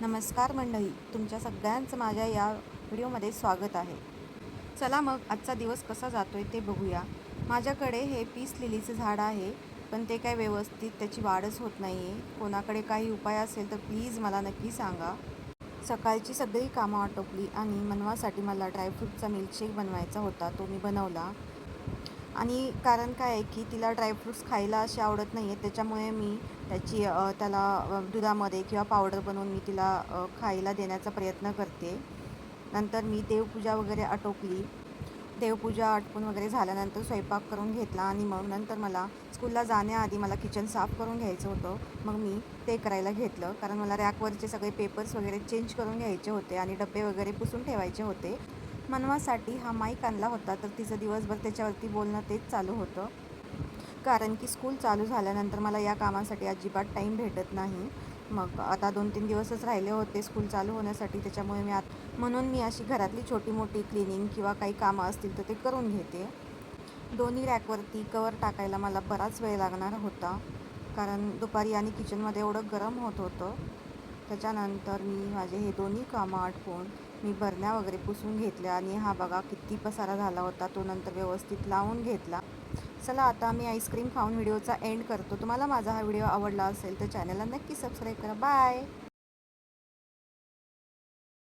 नमस्कार मंडळी, तुमच्या सगळ्यांचं माझ्या या व्हिडिओमध्ये स्वागत आहे. चला मग आजचा दिवस कसा जातोय ते बघूया. माझ्याकडे हे पीस लिलीचं झाड आहे, पण ते काय व्यवस्थित त्याची वाढच होत नाही आहे. कोणाकडे काही उपाय असेल तर प्लीज मला नक्की सांगा. सकाळची सगळी कामं आटोपली आणि मनवासाठी मला ड्रायफ्रूटचा मिल्कशेक बनवायचा होता. तो मी बनवला. आणि कारण काय आहे की तिला ड्रायफ्रूट्स खायला असे आवडत नाही आहेत, त्याच्यामुळे मी त्याला दुधामध्ये किंवा पावडर बनवून मी तिला खायला देण्याचा प्रयत्न करते. नंतर मी देवपूजा वगैरे आटोपली. देवपूजा आटपून वगैरे झाल्यानंतर स्वयंपाक करून घेतला आणि मग नंतर मला स्कूलला जाण्याआधी मला किचन साफ करून घ्यायचं होतं. मग मी ते करायला घेतलं, कारण मला रॅकवरचे सगळे पेपर्स वगैरे चेंज करून घ्यायचे होते आणि डबे वगैरे पुसून ठेवायचे होते. मनवासाठी हा माईक आणला होता, तर तिचं दिवसभर त्याच्यावरती बोलणं तेच चालू होतं. कारण की स्कूल चालू झाल्यानंतर मला या कामासाठी अजिबात टाईम भेटत नाही. मग आता 2-3 दिवसच राहिले होते स्कूल चालू होण्यासाठी, त्याच्यामुळे म्हणून मी अशी घरातली छोटी मोठी क्लिनिंग किंवा काही कामं असतील तर ते करून घेते. दोन्ही रॅकवरती कवर टाकायला मला बराच वेळ लागणार होता, कारण दुपारी आणि किचनमध्ये एवढं गरम होत होतं. त्याच्यानंतर मी माझे हे दोन्ही कामं आटपून मी बरण्या वगैरे पुसून घेतल्या आणि हा बघा किती पसारा झाला होता, तो नंतर व्यवस्थित लावून घेतला. चला आता मी आईस्क्रीम खाऊन व्हिडिओचा एंड करतो. तुम्हाला माझा हा व्हिडिओ आवडला असेल तर चॅनलला नक्की सबस्क्राईब करा. बाय.